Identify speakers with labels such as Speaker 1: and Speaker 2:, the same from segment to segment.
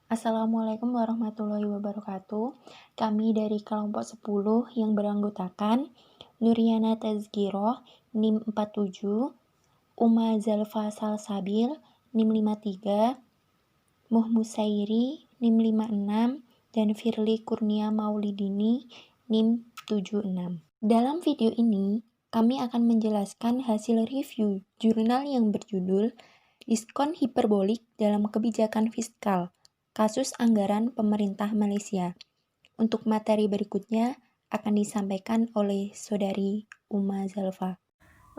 Speaker 1: Assalamualaikum warahmatullahi wabarakatuh. Kami dari kelompok 10 yang beranggotakan Nuriana Tazkiroh, NIM 47, Uma Zalfa Salsabil, NIM 53, Muhmusairi, NIM 56, dan Firly Kurnia Maulidini, NIM 76. Dalam video ini, kami akan menjelaskan hasil review jurnal yang berjudul Diskon Hiperbolik dalam Kebijakan Fiskal, Kasus Anggaran Pemerintah Malaysia. Untuk materi berikutnya akan disampaikan oleh Saudari Uma Zalfa.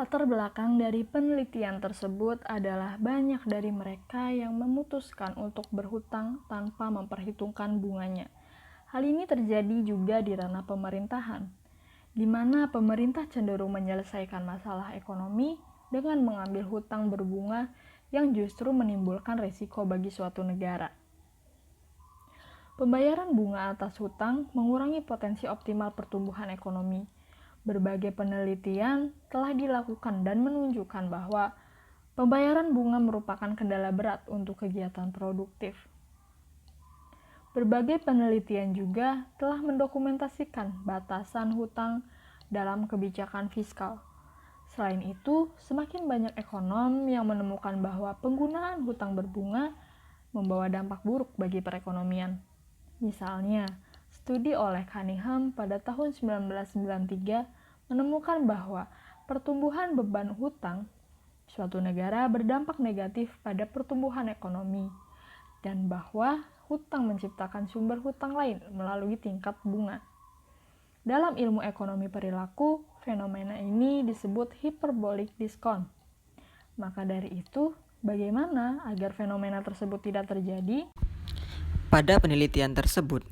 Speaker 2: Latar belakang dari penelitian tersebut adalah banyak dari mereka yang memutuskan untuk berhutang tanpa memperhitungkan bunganya. Hal ini terjadi juga di ranah pemerintahan, di mana pemerintah cenderung menyelesaikan masalah ekonomi dengan mengambil hutang berbunga yang justru menimbulkan risiko bagi suatu negara. Pembayaran bunga atas hutang mengurangi potensi optimal pertumbuhan ekonomi. Berbagai penelitian telah dilakukan dan menunjukkan bahwa pembayaran bunga merupakan kendala berat untuk kegiatan produktif. Berbagai penelitian juga telah mendokumentasikan batasan hutang dalam kebijakan fiskal. Selain itu, semakin banyak ekonom yang menemukan bahwa penggunaan hutang berbunga membawa dampak buruk bagi perekonomian. Misalnya, studi oleh Cunningham pada tahun 1993 menemukan bahwa pertumbuhan beban hutang suatu negara berdampak negatif pada pertumbuhan ekonomi, dan bahwa hutang menciptakan sumber hutang lain melalui tingkat bunga. Dalam ilmu ekonomi perilaku, fenomena ini disebut hyperbolic discount. Maka dari itu, bagaimana agar fenomena tersebut tidak terjadi?
Speaker 3: Pada penelitian tersebut,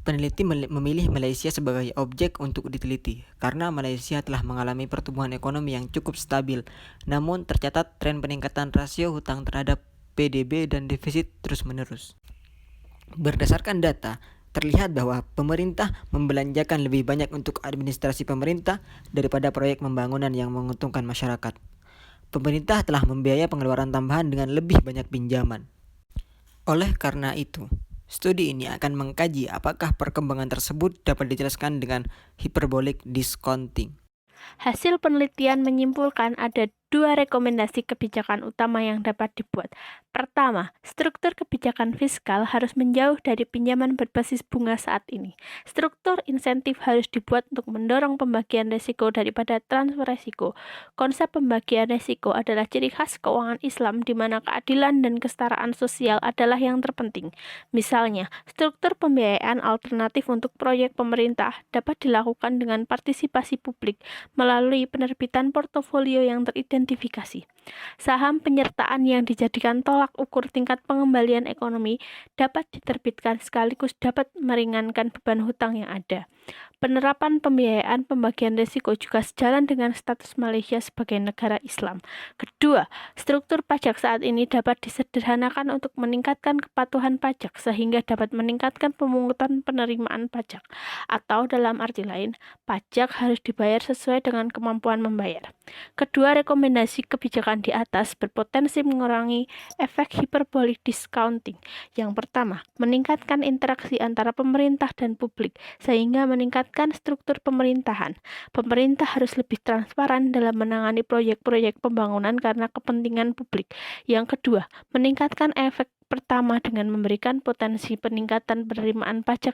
Speaker 3: peneliti memilih Malaysia sebagai objek untuk diteliti karena Malaysia telah mengalami pertumbuhan ekonomi yang cukup stabil, namun tercatat tren peningkatan rasio hutang terhadap PDB dan defisit terus-menerus. Berdasarkan data, terlihat bahwa pemerintah membelanjakan lebih banyak untuk administrasi pemerintah daripada proyek pembangunan yang menguntungkan masyarakat. Pemerintah telah membiayai pengeluaran tambahan dengan lebih banyak pinjaman. Oleh karena itu, studi ini akan mengkaji apakah perkembangan tersebut dapat dijelaskan dengan hyperbolic discounting.
Speaker 4: Hasil penelitian menyimpulkan ada 2 rekomendasi kebijakan utama yang dapat dibuat. Pertama, struktur kebijakan fiskal harus menjauh dari pinjaman berbasis bunga saat ini. Struktur insentif harus dibuat untuk mendorong pembagian risiko daripada transfer risiko. Konsep pembagian risiko adalah ciri khas keuangan Islam di mana keadilan dan kesetaraan sosial adalah yang terpenting. Misalnya, struktur pembiayaan alternatif untuk proyek pemerintah dapat dilakukan dengan partisipasi publik melalui penerbitan portofolio yang teridentifikasi. Saham penyertaan yang dijadikan tolak ukur tingkat pengembalian ekonomi dapat diterbitkan sekaligus dapat meringankan beban hutang yang ada. Penerapan pembiayaan pembagian risiko juga sejalan dengan status Malaysia sebagai negara Islam. Kedua, struktur pajak saat ini dapat disederhanakan untuk meningkatkan kepatuhan pajak sehingga dapat meningkatkan pemungutan penerimaan pajak. Atau dalam arti lain, pajak harus dibayar sesuai dengan kemampuan membayar. Kedua rekomendasi kebijakan di atas berpotensi mengurangi efek hyperbolic discounting. Yang pertama, meningkatkan interaksi antara pemerintah dan publik sehingga meningkatkan struktur pemerintahan. Pemerintah harus lebih transparan dalam menangani proyek-proyek pembangunan karena kepentingan publik. Yang kedua, meningkatkan efek pertama dengan memberikan potensi peningkatan penerimaan pajak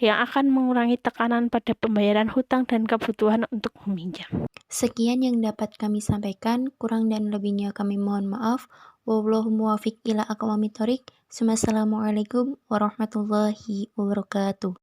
Speaker 4: yang akan mengurangi tekanan pada pembayaran hutang dan kebutuhan untuk meminjam.
Speaker 1: Sekian yang dapat kami sampaikan, kurang dan lebihnya kami mohon maaf. Wallahu muwaffiq ila aqwamit thoriq. Wassalamualaikum warahmatullahi wabarakatuh.